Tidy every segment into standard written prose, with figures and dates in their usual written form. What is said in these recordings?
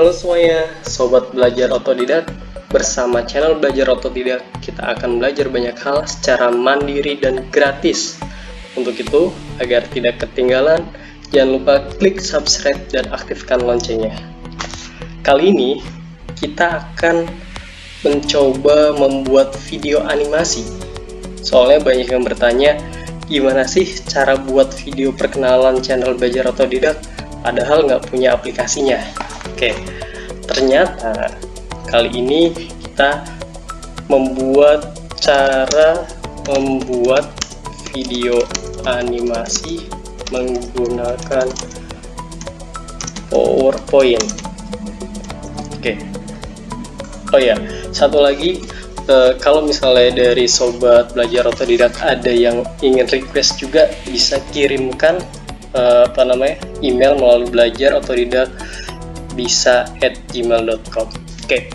Halo semuanya, Sobat Belajar Otodidak. Bersama channel Belajar Otodidak, kita akan belajar banyak hal secara mandiri dan gratis. Untuk itu, agar tidak ketinggalan, jangan lupa klik subscribe dan aktifkan loncengnya. Kali ini, kita akan mencoba membuat video animasi. Soalnya banyak yang bertanya, gimana sih cara buat video perkenalan channel Belajar Otodidak, padahal nggak punya aplikasinya. Oke, ternyata kali ini kita cara membuat video animasi menggunakan PowerPoint. Oke. Oh ya, satu lagi, kalau misalnya dari Sobat Belajar Otodidak ada yang ingin request juga, bisa kirimkan email melalui belajarotodidak bisa @gmail.com. Oke.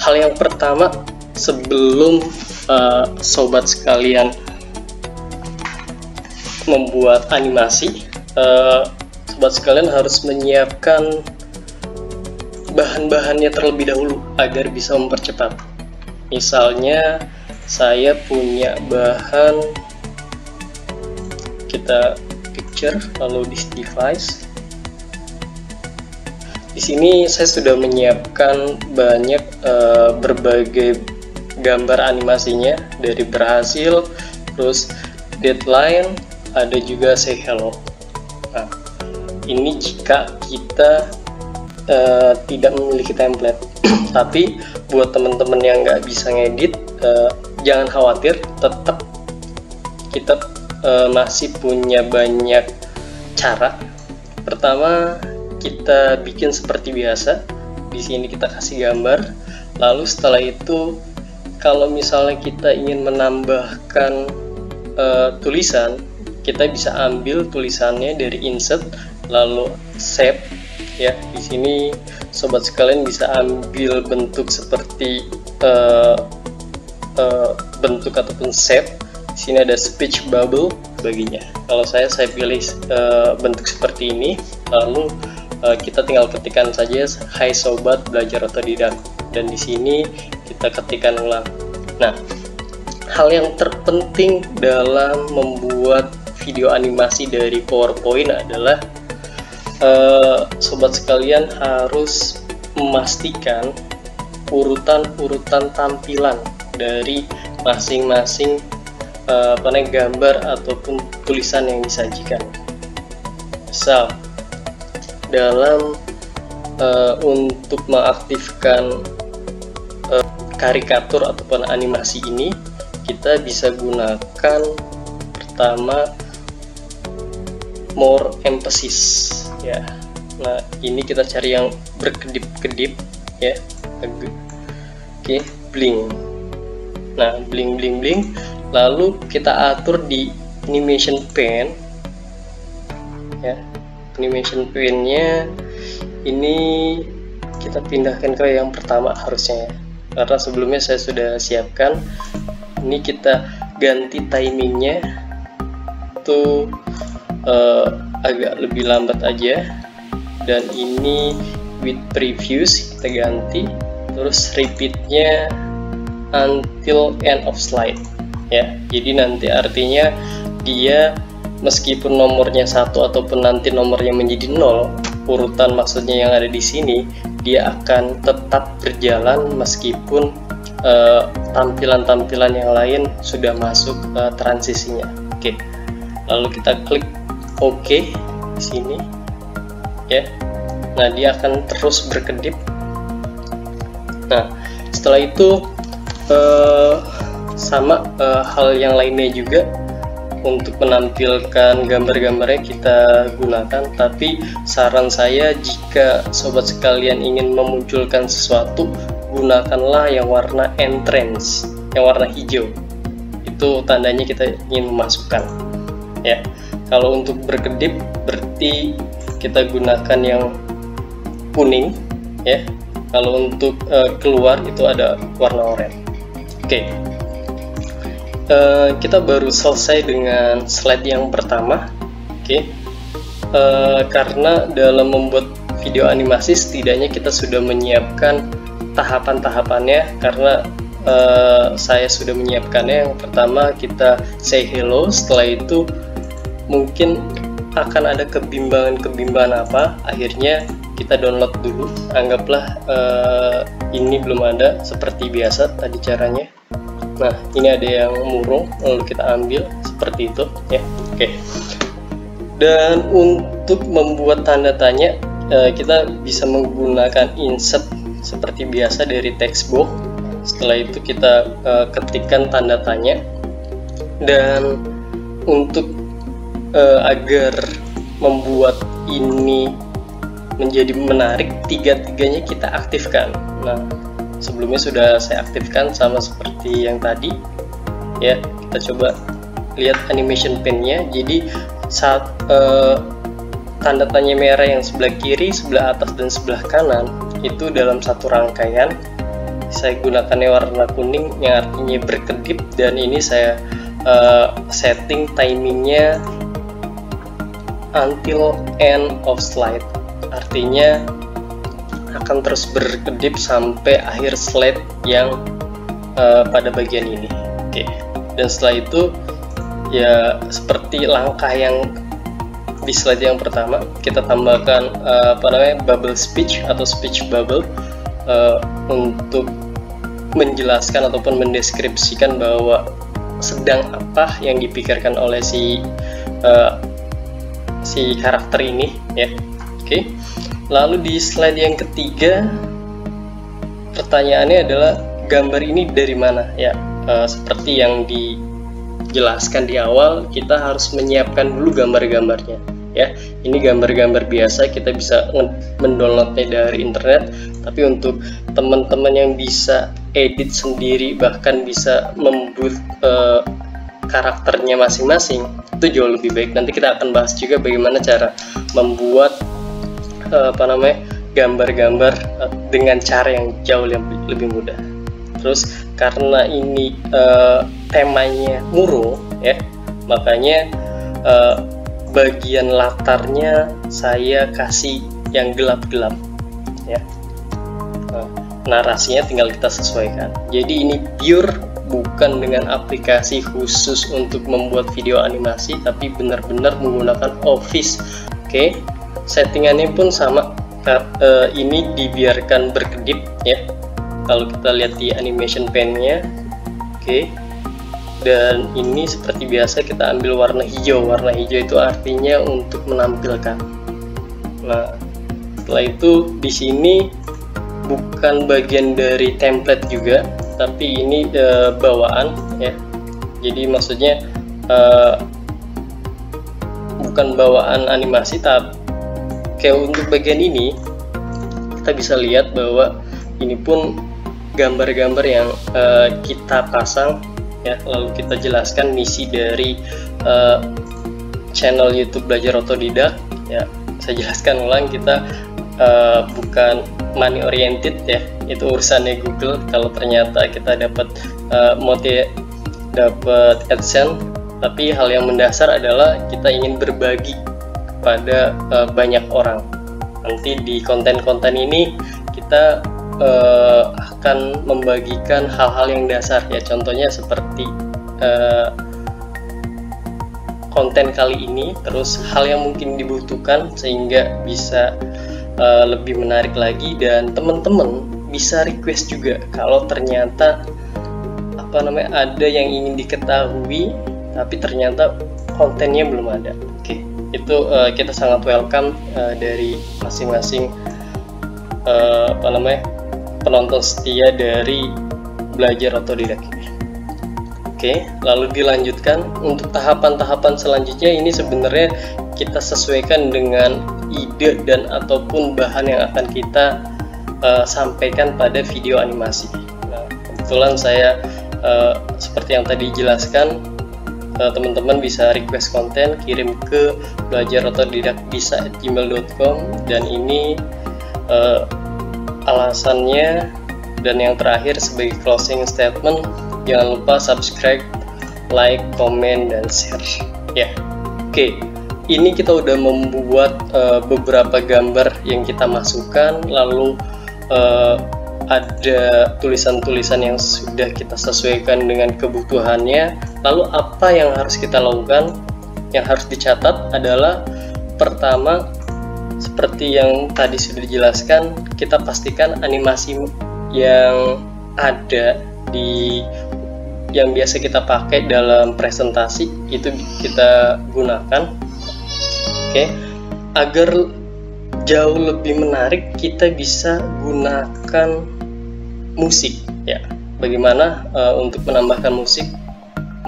Hal yang pertama, sebelum sobat sekalian membuat animasi, sobat sekalian harus menyiapkan bahan-bahannya terlebih dahulu agar bisa mempercepat. Misalnya saya punya bahan, kita picture lalu di device. Di sini saya sudah menyiapkan banyak berbagai gambar animasinya, dari berhasil, terus deadline, ada juga say hello. Nah, ini jika kita tidak memiliki template. Tapi buat teman-teman yang nggak bisa ngedit, jangan khawatir, tetap kita masih punya banyak cara. Pertama, kita bikin seperti biasa. Di sini kita kasih gambar. Lalu setelah itu, kalau misalnya kita ingin menambahkan tulisan, kita bisa ambil tulisannya dari insert, lalu save. Ya, di sini sobat sekalian bisa ambil bentuk seperti bentuk ataupun save. Di sini ada speech bubble baginya. Kalau saya pilih bentuk seperti ini, lalu kita tinggal ketikkan saja "Hai Sobat Belajar Otodidak", dan di sini kita ketikkan ulang. Nah, hal yang terpenting dalam membuat video animasi dari PowerPoint adalah sobat sekalian harus memastikan urutan-urutan tampilan dari masing-masing gambar ataupun tulisan yang disajikan. Misal, dalam untuk mengaktifkan karikatur ataupun animasi ini, kita bisa gunakan pertama more emphasis ya. Nah, ini kita cari yang berkedip-kedip ya. Oke, bling. Nah, bling bling bling. Lalu kita atur di animation pen ya. Animation pen-nya ini kita pindahkan ke yang pertama harusnya ya, karena sebelumnya saya sudah siapkan. Ini kita ganti timingnya itu agak lebih lambat aja, dan ini with previews kita ganti, terus repeatnya until end of slide ya. Jadi nanti artinya dia meskipun nomornya 1 ataupun nanti nomornya menjadi 0, urutan maksudnya yang ada di sini, dia akan tetap berjalan meskipun tampilan-tampilan yang lain sudah masuk transisinya. Oke. Lalu kita klik OK di sini ya. Nah, dia akan terus berkedip. Nah, setelah itu sama hal yang lainnya juga. Untuk menampilkan gambar-gambarnya kita gunakan, tapi saran saya jika sobat sekalian ingin memunculkan sesuatu, gunakanlah yang warna entrance, yang warna hijau. Itu tandanya kita ingin memasukkan ya. Kalau untuk berkedip berarti kita gunakan yang kuning ya. Kalau untuk keluar itu ada warna oranye. Oke. Kita baru selesai dengan slide yang pertama. Oke. Karena dalam membuat video animasi, setidaknya kita sudah menyiapkan tahapan-tahapannya, karena saya sudah menyiapkannya. Yang pertama kita say hello, setelah itu mungkin akan ada kebimbangan apa, akhirnya kita download dulu. Anggaplah ini belum ada, seperti biasa tadi caranya. Nah, ini ada yang murung, lalu kita ambil seperti itu ya. Oke. Dan untuk membuat tanda tanya, kita bisa menggunakan insert seperti biasa dari text box. Setelah itu kita ketikkan tanda tanya, dan untuk agar membuat ini menjadi menarik, tiga-tiganya kita aktifkan. Nah, sebelumnya sudah saya aktifkan sama seperti yang tadi ya. Kita coba lihat animation pen-nya. Jadi saat tanda tanya merah yang sebelah kiri, sebelah atas, dan sebelah kanan itu dalam satu rangkaian. Saya gunakannya warna kuning yang artinya berkedip, dan ini saya setting timingnya until end of slide, artinya akan terus berkedip sampai akhir slide yang pada bagian ini. Oke. Dan setelah itu ya seperti langkah yang di slide yang pertama, kita tambahkan bubble speech atau speech bubble untuk menjelaskan ataupun mendeskripsikan bahwa sedang apa yang dipikirkan oleh si karakter ini ya. Oke. Lalu di slide yang ketiga, pertanyaannya adalah gambar ini dari mana ya. Seperti yang dijelaskan di awal, kita harus menyiapkan dulu gambar-gambarnya ya. Ini gambar-gambar biasa, kita bisa mendownloadnya dari internet. Tapi untuk teman-teman yang bisa edit sendiri, bahkan bisa membuat karakternya masing-masing, itu jauh lebih baik. Nanti kita akan bahas juga bagaimana cara membuat gambar-gambar dengan cara yang jauh lebih mudah. Terus karena ini temanya murung ya, makanya bagian latarnya saya kasih yang gelap-gelap ya. Narasinya tinggal kita sesuaikan. Jadi ini pure bukan dengan aplikasi khusus untuk membuat video animasi, tapi benar-benar menggunakan Office. Oke. Settingannya pun sama. Ini dibiarkan berkedip ya. Kalau kita lihat di animation pen-nya, oke. Dan ini seperti biasa kita ambil warna hijau. Warna hijau itu artinya untuk menampilkan. Nah, setelah itu di sini bukan bagian dari template juga, tapi ini bawaan ya. Jadi maksudnya bukan bawaan animasi, tapi kayak untuk bagian ini kita bisa lihat bahwa ini pun gambar-gambar yang kita pasang ya. Lalu kita jelaskan misi dari channel YouTube Belajar Otodidak ya. Saya jelaskan ulang, kita bukan money oriented ya, itu urusannya Google. Kalau ternyata kita dapat dapat AdSense, tapi hal yang mendasar adalah kita ingin berbagi kepada banyak orang. Nanti di konten-konten ini kita akan membagikan hal-hal yang dasar ya, contohnya seperti konten kali ini, terus hal yang mungkin dibutuhkan sehingga bisa lebih menarik lagi, dan teman-teman bisa request juga kalau ternyata ada yang ingin diketahui tapi ternyata kontennya belum ada. Oke, itu kita sangat welcome dari masing-masing penonton setia dari Belajar Otodidak ini. Oke, lalu dilanjutkan untuk tahapan-tahapan selanjutnya. Ini sebenarnya kita sesuaikan dengan ide dan ataupun bahan yang akan kita sampaikan pada video animasi. Nah, kebetulan saya seperti yang tadi dijelaskan, teman-teman bisa request konten, kirim ke belajarotodidak.bisa@gmail.com, dan ini alasannya. Dan yang terakhir sebagai closing statement, jangan lupa subscribe, like, komen, dan share ya. Oke, ini kita udah membuat beberapa gambar yang kita masukkan, lalu ada tulisan-tulisan yang sudah kita sesuaikan dengan kebutuhannya. Lalu apa yang harus kita lakukan? Yang harus dicatat adalah pertama, seperti yang tadi sudah dijelaskan, kita pastikan animasi yang ada yang biasa kita pakai dalam presentasi itu kita gunakan. Oke, agar jauh lebih menarik, kita bisa gunakan musik ya. Bagaimana untuk menambahkan musik?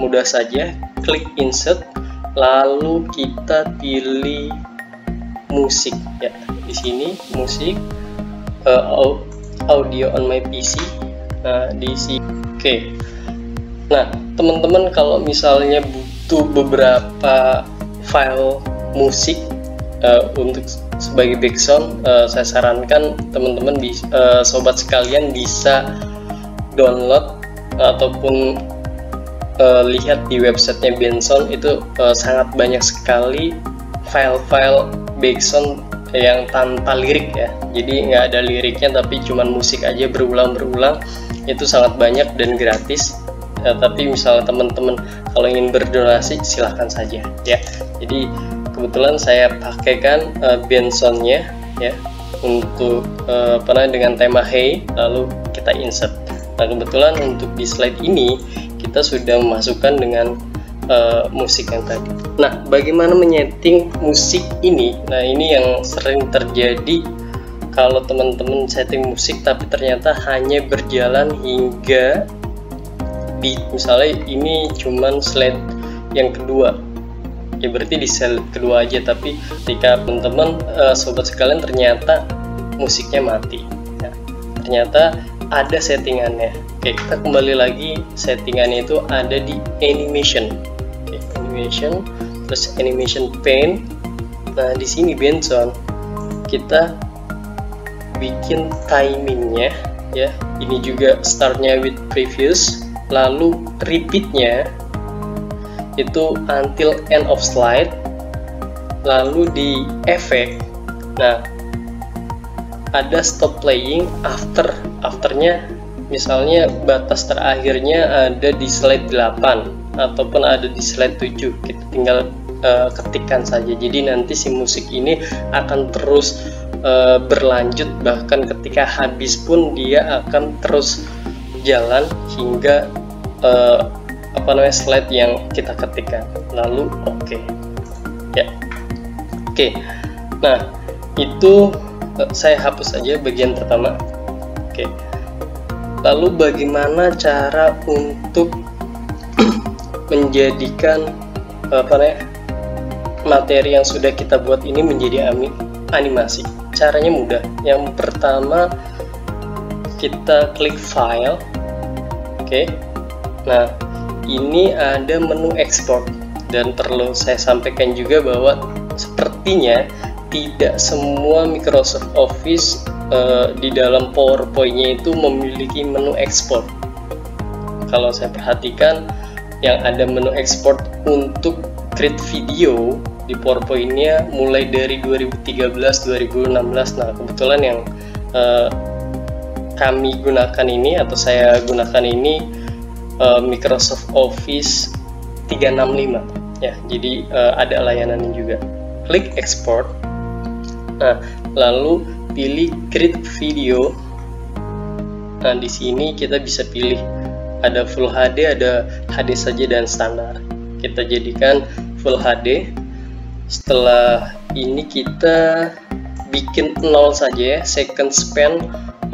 Mudah saja, klik insert, lalu kita pilih musik ya. Di sini musik, audio on my PC. Nah, di sini. Oke. Nah, teman-teman kalau misalnya butuh beberapa file musik untuk sebagai background, saya sarankan teman-teman sobat sekalian bisa download ataupun lihat di websitenya Benson. Itu sangat banyak sekali file-file background yang tanpa lirik ya, jadi nggak ada liriknya tapi cuman musik aja berulang-berulang. Itu sangat banyak dan gratis. Tapi misalnya teman-teman kalau ingin berdonasi silahkan saja ya. Jadi kebetulan saya pakaikan Bensonnya ya untuk dengan tema Hey, lalu kita insert. Nah, kebetulan untuk di slide ini kita sudah memasukkan dengan musik yang tadi. Nah, bagaimana menyeting musik ini? Nah, ini yang sering terjadi kalau teman-teman setting musik tapi ternyata hanya berjalan hingga beat. Misalnya ini cuman slide yang kedua ya, berarti di slide kedua aja, tapi ketika teman-teman sobat sekalian ternyata musiknya mati ya, ternyata ada settingannya. Oke, kita kembali lagi, settingannya itu ada di animation. Oke, animation, terus animation pane. Nah, di sini Benson kita bikin timingnya ya. Ini juga startnya with previous, lalu repeatnya itu until end of slide, lalu di effect. Nah, ada stop playing afternya, misalnya batas terakhirnya ada di slide 8 ataupun ada di slide 7. Kita tinggal ketikkan saja, jadi nanti si musik ini akan terus berlanjut, bahkan ketika habis pun dia akan terus jalan hingga slide yang kita ketikkan. Lalu oke. Ya. Oke. Nah, itu saya hapus saja bagian pertama. Oke. Lalu bagaimana cara untuk menjadikan materi yang sudah kita buat ini menjadi animasi? Caranya mudah. Yang pertama, kita klik file. Oke. Nah, ini ada menu export, dan perlu saya sampaikan juga bahwa sepertinya tidak semua Microsoft Office di dalam PowerPoint-nya itu memiliki menu export. Kalau saya perhatikan, yang ada menu export untuk create video di PowerPoint-nya mulai dari 2013-2016. Nah, kebetulan yang kami gunakan ini, atau saya gunakan ini, Microsoft Office 365 ya, jadi ada layanannya juga. Klik export. Nah, lalu pilih create video. Nah, di sini kita bisa pilih ada Full HD, ada HD saja, dan standar. Kita jadikan Full HD. Setelah ini kita bikin 0 saja ya, second span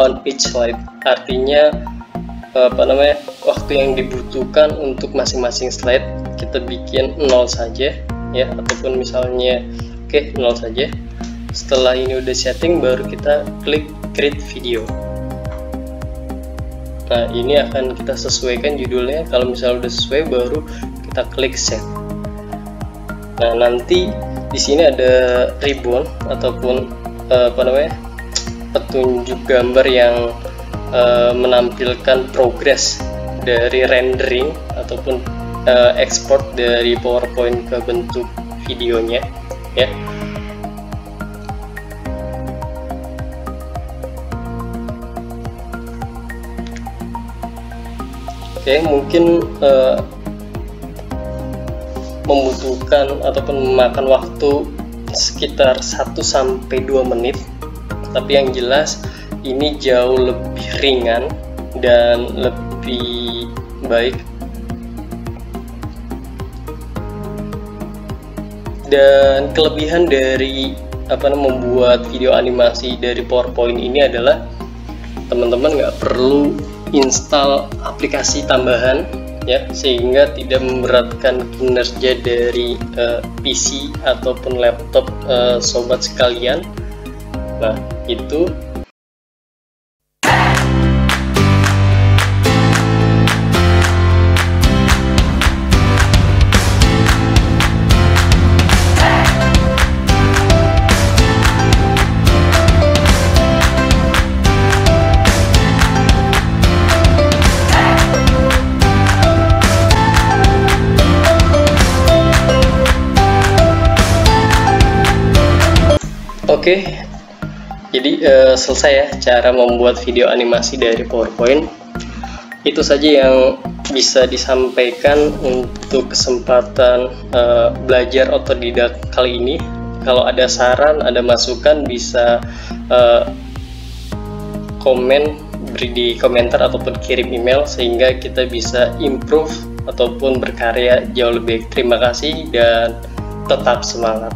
on each slide. Artinya waktu yang dibutuhkan untuk masing-masing slide kita bikin 0 saja ya, ataupun misalnya 0 saja. Setelah ini udah setting, baru kita klik create video. Nah, ini akan kita sesuaikan judulnya. Kalau misalnya udah sesuai, baru kita klik save. Nah, nanti di sini ada ribbon ataupun petunjuk gambar yang menampilkan progress dari rendering ataupun export dari PowerPoint ke bentuk videonya. ya. Oke, mungkin membutuhkan ataupun memakan waktu sekitar 1-2 menit, tapi yang jelas ini jauh lebih ringan dan lebih baik. Dan kelebihan dari membuat video animasi dari PowerPoint ini adalah teman-teman nggak perlu install aplikasi tambahan ya, sehingga tidak memberatkan kinerja dari PC ataupun laptop sobat sekalian. Nah, itu Oke, jadi selesai ya cara membuat video animasi dari PowerPoint. Itu saja yang bisa disampaikan untuk kesempatan belajar otodidak kali ini. Kalau ada saran, ada masukan, bisa komen, beri di komentar ataupun kirim email, sehingga kita bisa improve ataupun berkarya jauh lebih baik. Terima kasih dan tetap semangat.